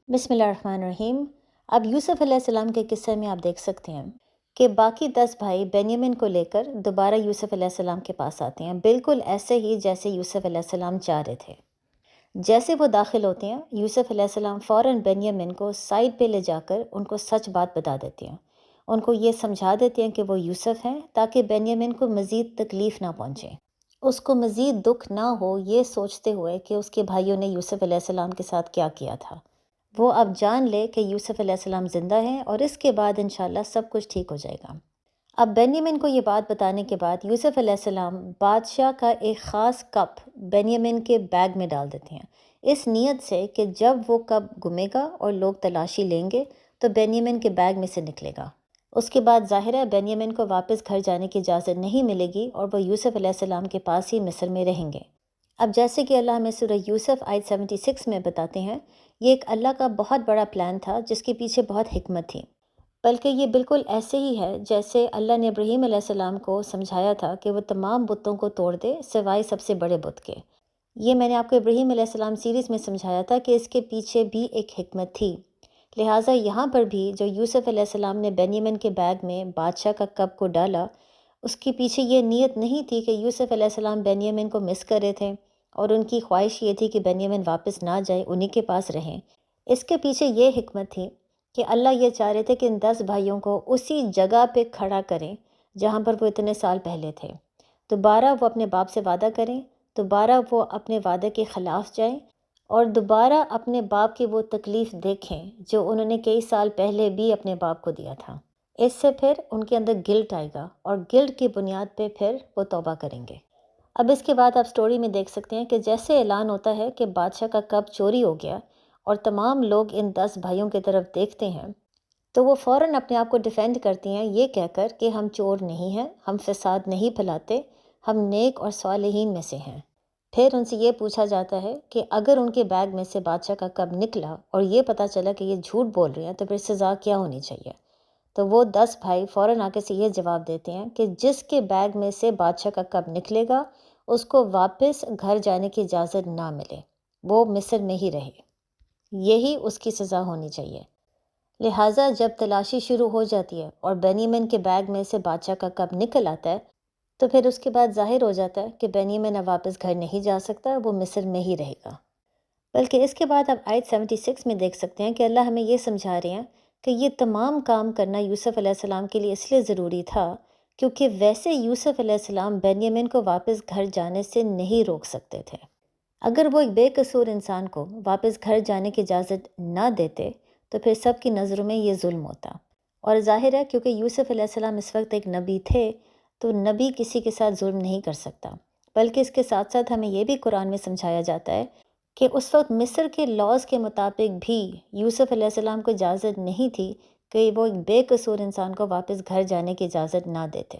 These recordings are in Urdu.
بسم اللہ الرحمن الرحیم۔ اب یوسف علیہ السلام کے قصے میں آپ دیکھ سکتے ہیں کہ باقی 10 بھائی بنیامین کو لے کر دوبارہ یوسف علیہ السلام کے پاس آتے ہیں، بالکل ایسے ہی جیسے یوسف علیہ السلام چاہ رہے تھے۔ جیسے وہ داخل ہوتے ہیں، یوسف علیہ السلام فوراً بنیامین کو سائڈ پہ لے جا کر ان کو سچ بات بتا دیتے ہیں، ان کو یہ سمجھا دیتے ہیں کہ وہ یوسف ہیں تاکہ بنیامین کو مزید تکلیف نہ پہنچے، اس کو مزید دکھ نہ ہو، یہ سوچتے ہوئے کہ اس کے بھائیوں نے یوسف علیہ السلام کے ساتھ کیا کیا تھا۔ وہ اب جان لے کہ یوسف علیہ السلام زندہ ہیں اور اس کے بعد انشاءاللہ سب کچھ ٹھیک ہو جائے گا۔ اب بنیامین کو یہ بات بتانے کے بعد یوسف علیہ السلام بادشاہ کا ایک خاص کپ بنیامین کے بیگ میں ڈال دیتے ہیں، اس نیت سے کہ جب وہ کپ گمے گا اور لوگ تلاشی لیں گے تو بنیامین کے بیگ میں سے نکلے گا۔ اس کے بعد ظاہر ہے بنیامین کو واپس گھر جانے کی اجازت نہیں ملے گی اور وہ یوسف علیہ السلام کے پاس ہی مصر میں رہیں گے۔ اب جیسے کہ اللہ ہمیں سورہ یوسف آیت 76 میں بتاتے ہیں، یہ ایک اللہ کا بہت بڑا پلان تھا جس کے پیچھے بہت حکمت تھی، بلکہ یہ بالکل ایسے ہی ہے جیسے اللہ نے ابراہیم علیہ السلام کو سمجھایا تھا کہ وہ تمام بتوں کو توڑ دے سوائے سب سے بڑے بت کے۔ یہ میں نے آپ کو ابراہیم علیہ السلام سیریز میں سمجھایا تھا کہ اس کے پیچھے بھی ایک حکمت تھی، لہٰذا یہاں پر بھی جو یوسف علیہ السلام نے بنیامین کے بیگ میں بادشاہ کا کپ کو ڈالا، اس کے پیچھے یہ نیت نہیں تھی کہ یوسف علیہ السلام بنیامین کو مس کر رہے تھے اور ان کی خواہش یہ تھی کہ بنیامین واپس نہ جائے، انہی کے پاس رہیں۔ اس کے پیچھے یہ حکمت تھی کہ اللہ یہ چاہ رہے تھے کہ ان 10 بھائیوں کو اسی جگہ پہ کھڑا کریں جہاں پر وہ اتنے سال پہلے تھے، دوبارہ وہ اپنے باپ سے وعدہ کریں، دوبارہ وہ اپنے وعدے کے خلاف جائیں اور دوبارہ اپنے باپ کی وہ تکلیف دیکھیں جو انہوں نے کئی سال پہلے بھی اپنے باپ کو دیا تھا۔ اس سے پھر ان کے اندر گلٹ آئے گا اور گلٹ کی بنیاد پہ پھر وہ توبہ کریں گے۔ اب اس کے بعد آپ سٹوری میں دیکھ سکتے ہیں کہ جیسے اعلان ہوتا ہے کہ بادشاہ کا کپ چوری ہو گیا اور تمام لوگ ان 10 بھائیوں کی طرف دیکھتے ہیں تو وہ فوراً اپنے آپ کو ڈیفینڈ کرتی ہیں یہ کہہ کر کہ ہم چور نہیں ہیں، ہم فساد نہیں پھیلاتے، ہم نیک اور صالحین میں سے ہیں۔ پھر ان سے یہ پوچھا جاتا ہے کہ اگر ان کے بیگ میں سے بادشاہ کا کپ نکلا اور یہ پتہ چلا کہ یہ جھوٹ بول رہے ہیں تو پھر سزا کیا ہونی چاہیے؟ تو وہ 10 بھائی فوراً آ کے سے یہ جواب دیتے ہیں کہ جس کے بیگ میں سے بادشاہ کا کپ نکلے گا اس کو واپس گھر جانے کی اجازت نہ ملے، وہ مصر میں ہی رہے، یہی اس کی سزا ہونی چاہیے۔ لہٰذا جب تلاشی شروع ہو جاتی ہے اور بنیامین کے بیگ میں سے بادشاہ کا کپ نکل آتا ہے تو پھر اس کے بعد ظاہر ہو جاتا ہے کہ بنیامین اب واپس گھر نہیں جا سکتا، وہ مصر میں ہی رہے گا۔ بلکہ اس کے بعد آپ آیت 76 میں دیکھ سکتے ہیں کہ اللہ ہمیں یہ سمجھا رہے ہیں کہ یہ تمام کام کرنا یوسف علیہ السلام کے لیے اس لیے ضروری تھا کیونکہ ویسے یوسف علیہ السلام بنیامین کو واپس گھر جانے سے نہیں روک سکتے تھے۔ اگر وہ ایک بے قصور انسان کو واپس گھر جانے کی اجازت نہ دیتے تو پھر سب کی نظروں میں یہ ظلم ہوتا، اور ظاہر ہے کیونکہ یوسف علیہ السلام اس وقت ایک نبی تھے تو نبی کسی کے ساتھ ظلم نہیں کر سکتا، بلکہ اس کے ساتھ ساتھ ہمیں یہ بھی قرآن میں سمجھایا جاتا ہے کہ اس وقت مصر کے لاز کے مطابق بھی یوسف علیہ السلام کو اجازت نہیں تھی کہ وہ ایک بے قصور انسان کو واپس گھر جانے کی اجازت نہ دیتے،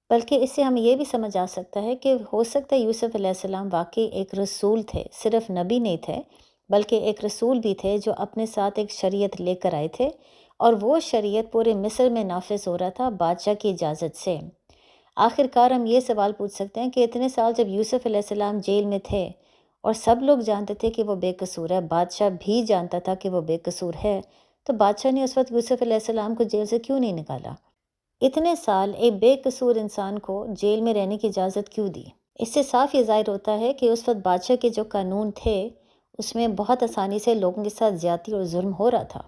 بلکہ اس سے ہمیں یہ بھی سمجھ آ سکتا ہے کہ ہو سکتا ہے یوسف علیہ السلام واقعی ایک رسول تھے، صرف نبی نہیں تھے بلکہ ایک رسول بھی تھے جو اپنے ساتھ ایک شریعت لے کر آئے تھے، اور وہ شریعت پورے مصر میں نافذ ہو رہا تھا بادشاہ کی اجازت سے۔ آخر کار ہم یہ سوال پوچھ سکتے ہیں کہ اتنے سال جب یوسف علیہ السلام جیل میں تھے اور سب لوگ جانتے تھے کہ وہ بے قصور ہے، بادشاہ بھی جانتا تھا کہ وہ بے قصور ہے، تو بادشاہ نے اس وقت یوسف علیہ السلام کو جیل سے کیوں نہیں نکالا؟ اتنے سال ایک بے قصور انسان کو جیل میں رہنے کی اجازت کیوں دی؟ اس سے صاف یہ ظاہر ہوتا ہے کہ اس وقت بادشاہ کے جو قانون تھے اس میں بہت آسانی سے لوگوں کے ساتھ زیادتی اور ظلم ہو رہا تھا،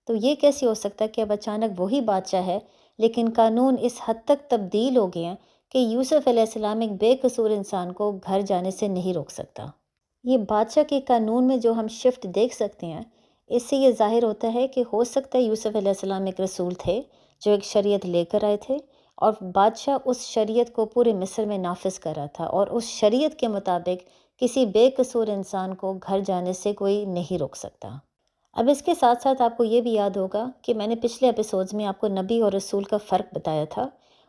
تو یہ کیسے ہو سکتا ہے کہ اب اچانک وہی بادشاہ ہے لیکن قانون اس حد تک تبدیل ہو گئے ہیں کہ یوسف علیہ السلام ایک بے قصور انسان کو گھر جانے سے نہیں روک سکتا؟ یہ بادشاہ کے قانون میں جو ہم شفٹ دیکھ سکتے ہیں، اس سے یہ ظاہر ہوتا ہے کہ ہو سکتا ہے یوسف علیہ السلام ایک رسول تھے جو ایک شریعت لے کر آئے تھے اور بادشاہ اس شریعت کو پورے مصر میں نافذ کر رہا تھا، اور اس شریعت کے مطابق کسی بے قصور انسان کو گھر جانے سے کوئی نہیں روک سکتا۔ اب اس کے ساتھ ساتھ آپ کو یہ بھی یاد ہوگا کہ میں نے پچھلے ایپیسوڈز میں آپ کو نبی اور رسول کا فرق بتایا تھا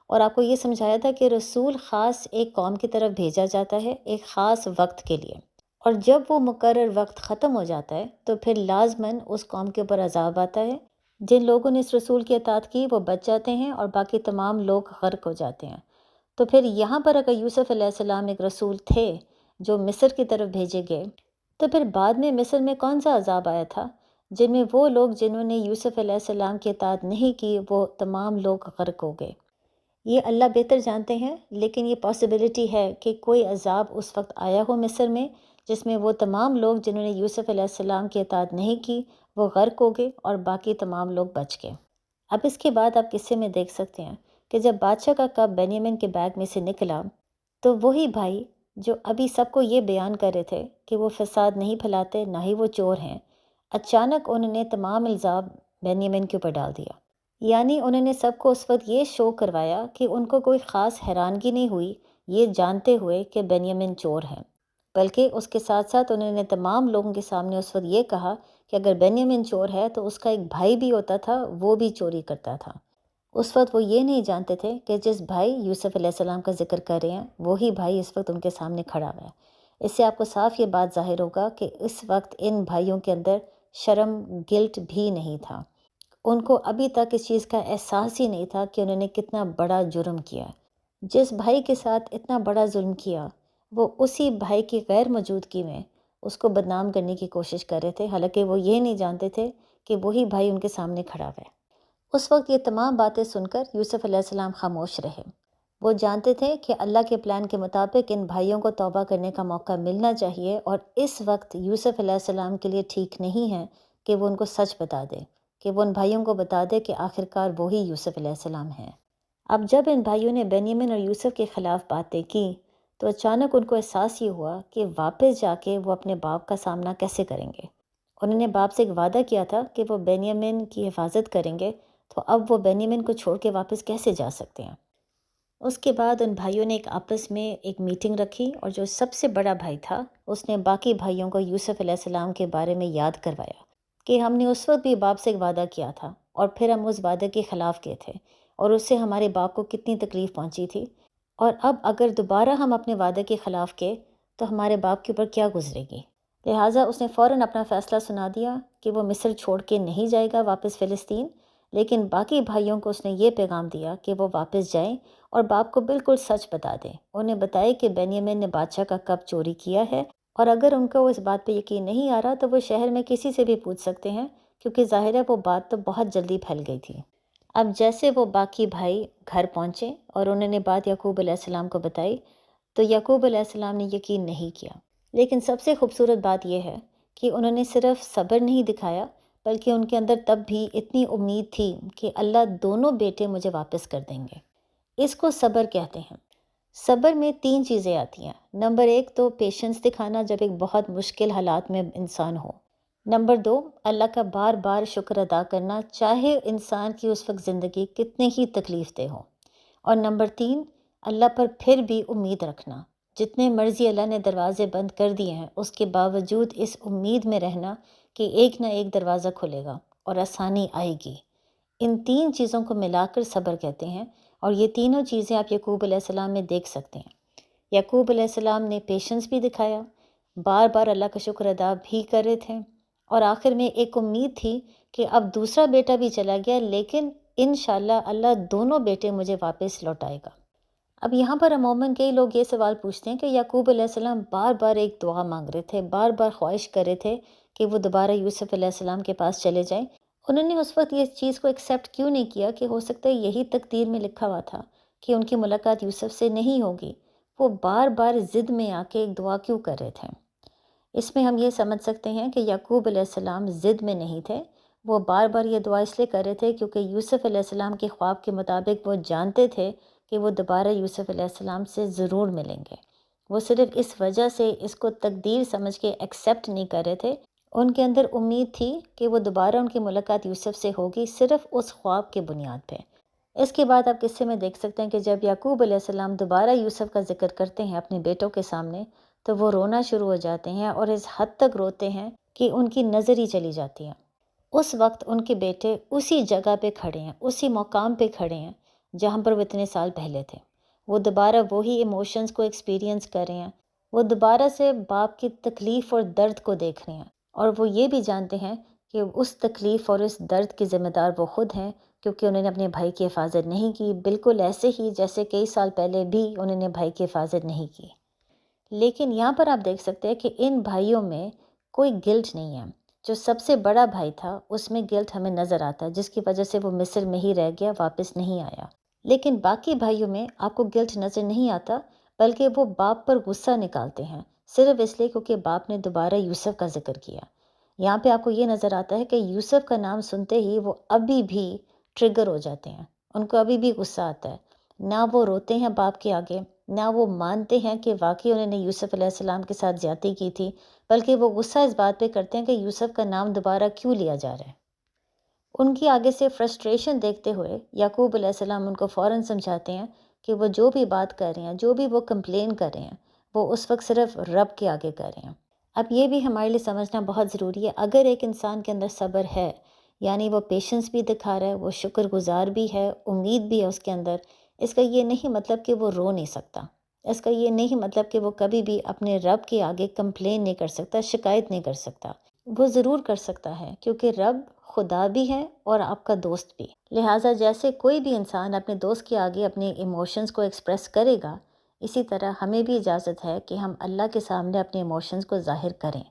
اور آپ کو یہ سمجھایا تھا کہ رسول خاص ایک قوم کی طرف بھیجا جاتا ہے ایک خاص وقت کے لیے، اور جب وہ مقرر وقت ختم ہو جاتا ہے تو پھر لازماً اس قوم کے اوپر عذاب آتا ہے۔ جن لوگوں نے اس رسول کی اطاعت کی وہ بچ جاتے ہیں اور باقی تمام لوگ غرق ہو جاتے ہیں۔ تو پھر یہاں پر اگر یوسف علیہ السلام ایک رسول تھے جو مصر کی طرف بھیجے گئے تو پھر بعد میں مصر میں کون سا عذاب آیا تھا جن میں وہ لوگ جنہوں نے یوسف علیہ السلام کی اطاعت نہیں کی وہ تمام لوگ غرق ہو گئے۔ یہ اللہ بہتر جانتے ہیں، لیکن یہ پاسبلٹی ہے کہ کوئی عذاب اس وقت آیا ہو مصر میں جس میں وہ تمام لوگ جنہوں نے یوسف علیہ السلام کی اطاعت نہیں کی وہ غرق ہو گئے اور باقی تمام لوگ بچ گئے۔ اب اس کے بعد آپ قصے میں دیکھ سکتے ہیں کہ جب بادشاہ کا کپ بنیامین کے بیگ میں سے نکلا تو وہی بھائی جو ابھی سب کو یہ بیان کر رہے تھے کہ وہ فساد نہیں پھیلاتے نہ ہی وہ چور ہیں، اچانک انہوں نے تمام الزام بنیامین کے اوپر ڈال دیا۔ یعنی انہوں نے سب کو اس وقت یہ شو کروایا کہ ان کو کوئی خاص حیرانگی نہیں ہوئی یہ جانتے ہوئے کہ بنیامین چور ہیں، بلکہ اس کے ساتھ ساتھ انہوں نے تمام لوگوں کے سامنے اس وقت یہ کہا کہ اگر بنیامین چور ہے تو اس کا ایک بھائی بھی ہوتا تھا، وہ بھی چوری کرتا تھا۔ اس وقت وہ یہ نہیں جانتے تھے کہ جس بھائی یوسف علیہ السلام کا ذکر کر رہے ہیں وہی بھائی اس وقت ان کے سامنے کھڑا ہوا ہے۔ اس سے آپ کو صاف یہ بات ظاہر ہوگا کہ اس وقت ان بھائیوں کے اندر شرم، گلٹ بھی نہیں تھا۔ ان کو ابھی تک اس چیز کا احساس ہی نہیں تھا کہ انہوں نے کتنا بڑا جرم کیا۔ جس بھائی کے ساتھ اتنا بڑا ظلم کیا وہ اسی بھائی کی غیر موجودگی میں اس کو بدنام کرنے کی کوشش کر رہے تھے، حالانکہ وہ یہ نہیں جانتے تھے کہ وہی بھائی ان کے سامنے کھڑا ہوا ہے۔ اس وقت یہ تمام باتیں سن کر یوسف علیہ السلام خاموش رہے۔ وہ جانتے تھے کہ اللہ کے پلان کے مطابق ان بھائیوں کو توبہ کرنے کا موقع ملنا چاہیے، اور اس وقت یوسف علیہ السلام کے لیے ٹھیک نہیں ہے کہ وہ ان کو سچ بتا دے، کہ وہ ان بھائیوں کو بتا دے کہ آخرکار وہی یوسف علیہ السلام ہیں۔ اب جب ان بھائیوں نے بنیامین اور یوسف کے خلاف باتیں کی تو اچانک ان کو احساس یہ ہوا کہ واپس جا کے وہ اپنے باپ کا سامنا کیسے کریں گے۔ انہوں نے باپ سے ایک وعدہ کیا تھا کہ وہ بنیامین کی حفاظت کریں گے، تو اب وہ بنیامین کو چھوڑ کے واپس کیسے جا سکتے ہیں۔ اس کے بعد ان بھائیوں نے آپس میں ایک میٹنگ رکھی، اور جو سب سے بڑا بھائی تھا اس نے باقی بھائیوں کو یوسف علیہ السلام کے بارے میں یاد کروایا کہ ہم نے اس وقت بھی باپ سے ایک وعدہ کیا تھا اور پھر ہم اس وعدے کے خلاف گئے تھے، اور اس سے ہمارے باپ کو کتنی تکلیف پہنچی تھی، اور اب اگر دوبارہ ہم اپنے وعدے کے خلاف گئے تو ہمارے باپ کے اوپر کیا گزرے گی۔ لہٰذا اس نے فوراً اپنا فیصلہ سنا دیا کہ وہ مصر چھوڑ کے نہیں جائے گا واپس فلسطین، لیکن باقی بھائیوں کو اس نے یہ پیغام دیا کہ وہ واپس جائیں اور باپ کو بالکل سچ بتا دیں۔ انہیں بتائے کہ بنیامین نے بادشاہ کا کپ چوری کیا ہے، اور اگر ان کو اس بات پہ یقین نہیں آ رہا تو وہ شہر میں کسی سے بھی پوچھ سکتے ہیں، کیونکہ ظاہر ہے وہ بات تو بہت جلدی پھیل گئی تھی۔ اب جیسے وہ باقی بھائی گھر پہنچے اور انہوں نے بات یعقوب علیہ السلام کو بتائی تو یعقوب علیہ السلام نے یقین نہیں کیا، لیکن سب سے خوبصورت بات یہ ہے کہ انہوں نے صرف صبر نہیں دکھایا، بلکہ ان کے اندر تب بھی اتنی امید تھی کہ اللہ دونوں بیٹے مجھے واپس کر دیں گے۔ اس کو صبر کہتے ہیں۔ صبر میں 3 چیزیں آتی ہیں۔ نمبر 1 تو پیشنس دکھانا جب ایک بہت مشکل حالات میں انسان ہو۔ نمبر 2 اللہ کا بار بار شکر ادا کرنا، چاہے انسان کی اس وقت زندگی کتنے ہی تکلیف دہ ہو۔ اور نمبر 3 اللہ پر پھر بھی امید رکھنا، جتنے مرضی اللہ نے دروازے بند کر دیے ہیں اس کے باوجود اس امید میں رہنا کہ ایک نہ ایک دروازہ کھلے گا اور آسانی آئے گی۔ ان 3 چیزوں کو ملا کر صبر کہتے ہیں، اور یہ تینوں چیزیں آپ یعقوب علیہ السلام میں دیکھ سکتے ہیں۔ یعقوب علیہ السلام نے پیشنس بھی دکھایا، بار بار اللہ کا شکر ادا بھی کر رہے تھے، اور آخر میں ایک امید تھی کہ اب دوسرا بیٹا بھی چلا گیا لیکن انشاءاللہ اللہ دونوں بیٹے مجھے واپس لوٹائے گا۔ اب یہاں پر عموماً کئی لوگ یہ سوال پوچھتے ہیں کہ یعقوب علیہ السلام بار بار ایک دعا مانگ رہے تھے، بار بار خواہش کر رہے تھے کہ وہ دوبارہ یوسف علیہ السلام کے پاس چلے جائیں، انہوں نے اس وقت یہ چیز کو ایکسیپٹ کیوں نہیں کیا کہ ہو سکتا ہے یہی تقدیر میں لکھا ہوا تھا کہ ان کی ملاقات یوسف سے نہیں ہوگی؟ وہ بار بار ضد میں آ کے ایک دعا کیوں کر رہے تھے؟ اس میں ہم یہ سمجھ سکتے ہیں کہ یعقوب علیہ السلام ضد میں نہیں تھے، وہ بار بار یہ دعا اس لیے کر رہے تھے کیونکہ یوسف علیہ السلام کے خواب کے مطابق وہ جانتے تھے کہ وہ دوبارہ یوسف علیہ السلام سے ضرور ملیں گے۔ وہ صرف اس وجہ سے اس کو تقدیر سمجھ کے ایکسیپٹ نہیں کر رہے تھے، ان کے اندر امید تھی کہ وہ دوبارہ ان کی ملاقات یوسف سے ہوگی، صرف اس خواب کے بنیاد پہ۔ اس کے بعد آپ قصے میں دیکھ سکتے ہیں کہ جب یعقوب علیہ السلام دوبارہ یوسف کا ذکر کرتے ہیں اپنے بیٹوں کے سامنے تو وہ رونا شروع ہو جاتے ہیں، اور اس حد تک روتے ہیں کہ ان کی نظر ہی چلی جاتی ہے۔ اس وقت ان کے بیٹے اسی جگہ پہ کھڑے ہیں، اسی مقام پہ کھڑے ہیں جہاں پر وہ اتنے سال پہلے تھے۔ وہ دوبارہ وہی ایموشنز کو ایکسپیرینس کر رہے ہیں، وہ دوبارہ سے باپ کی تکلیف اور درد کو دیکھ رہے ہیں، اور وہ یہ بھی جانتے ہیں کہ اس تکلیف اور اس درد کی ذمہ دار وہ خود ہیں، کیونکہ انہوں نے اپنے بھائی کی حفاظت نہیں کی، بالکل ایسے ہی جیسے کئی سال پہلے بھی انہوں نے بھائی کی حفاظت نہیں کی۔ لیکن یہاں پر آپ دیکھ سکتے ہیں کہ ان بھائیوں میں کوئی گلٹ نہیں ہے، جو سب سے بڑا بھائی تھا اس میں گلٹ ہمیں نظر آتا ہے، جس کی وجہ سے وہ مصر میں ہی رہ گیا، واپس نہیں آیا۔ لیکن باقی بھائیوں میں آپ کو گلٹ نظر نہیں آتا، بلکہ وہ باپ پر غصہ نکالتے ہیں، صرف اس لیے کیونکہ باپ نے دوبارہ یوسف کا ذکر کیا۔ یہاں پہ آپ کو یہ نظر آتا ہے کہ یوسف کا نام سنتے ہی وہ ابھی بھی ٹریگر ہو جاتے ہیں، ان کو ابھی بھی غصہ آتا ہے۔ نہ وہ روتے ہیں باپ کے آگے، نہ وہ مانتے ہیں کہ واقعی انہوں نے یوسف علیہ السلام کے ساتھ زیادتی کی تھی، بلکہ وہ غصہ اس بات پہ کرتے ہیں کہ یوسف کا نام دوبارہ کیوں لیا جا رہا ہے۔ ان کی آگے سے فرسٹریشن دیکھتے ہوئے یعقوب علیہ السلام ان کو فوراً سمجھاتے ہیں کہ وہ جو بھی بات کر رہے ہیں، جو بھی وہ کمپلین کر رہے ہیں، وہ اس وقت صرف رب کے آگے کر رہے ہیں۔ اب یہ بھی ہمارے لیے سمجھنا بہت ضروری ہے، اگر ایک انسان کے اندر صبر ہے، یعنی وہ پیشنس بھی دکھا رہا ہے، وہ شکر گزار بھی ہے، امید بھی ہے اس کے اندر، اس کا یہ نہیں مطلب کہ وہ رو نہیں سکتا، اس کا یہ نہیں مطلب کہ وہ کبھی بھی اپنے رب کے آگے کمپلین نہیں کر سکتا، شکایت نہیں کر سکتا۔ وہ ضرور کر سکتا ہے، کیونکہ رب خدا بھی ہے اور آپ کا دوست بھی۔ لہٰذا جیسے کوئی بھی انسان اپنے دوست کے آگے اپنے ایموشنز کو ایکسپریس کرے گا، اسی طرح ہمیں بھی اجازت ہے کہ ہم اللہ کے سامنے اپنے ایموشنز کو ظاہر کریں۔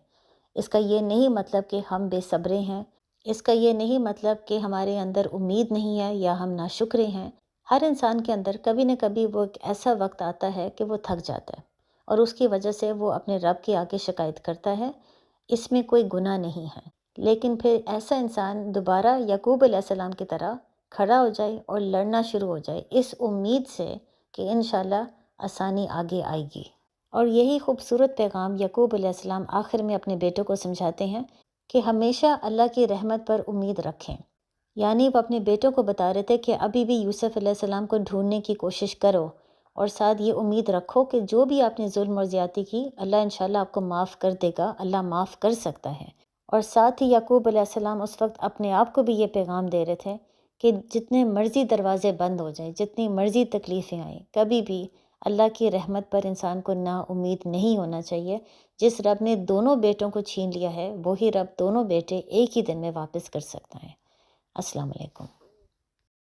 اس کا یہ نہیں مطلب کہ ہم بے صبرے ہیں، اس کا یہ نہیں مطلب کہ ہمارے اندر امید نہیں ہے یا ہم ناشکرے ہیں۔ ہر انسان کے اندر کبھی نہ کبھی وہ ایک ایسا وقت آتا ہے کہ وہ تھک جاتا ہے، اور اس کی وجہ سے وہ اپنے رب کے آگے شکایت کرتا ہے، اس میں کوئی گناہ نہیں ہے۔ لیکن پھر ایسا انسان دوبارہ یعقوب علیہ السلام کی طرح کھڑا ہو جائے اور لڑنا شروع ہو جائے، اس امید سے کہ انشاءاللہ آسانی آگے آئے گی۔ اور یہی خوبصورت پیغام یعقوب علیہ السلام آخر میں اپنے بیٹوں کو سمجھاتے ہیں کہ ہمیشہ اللہ کی رحمت پر امید رکھیں۔ یعنی وہ اپنے بیٹوں کو بتا رہے تھے کہ ابھی بھی یوسف علیہ السلام کو ڈھونڈنے کی کوشش کرو، اور ساتھ یہ امید رکھو کہ جو بھی آپ نے ظلم اور زیادتی کی، اللہ انشاءاللہ آپ کو معاف کر دے گا، اللہ معاف کر سکتا ہے۔ اور ساتھ ہی یعقوب علیہ السلام اس وقت اپنے آپ کو بھی یہ پیغام دے رہے تھے کہ جتنے مرضی دروازے بند ہو جائیں، جتنی مرضی تکلیفیں آئیں، کبھی بھی اللہ کی رحمت پر انسان کو نا امید نہیں ہونا چاہیے۔ جس رب نے دونوں بیٹوں کو چھین لیا ہے، وہی رب دونوں بیٹے ایک ہی دن میں واپس کر سکتا ہے۔ السلام علیکم۔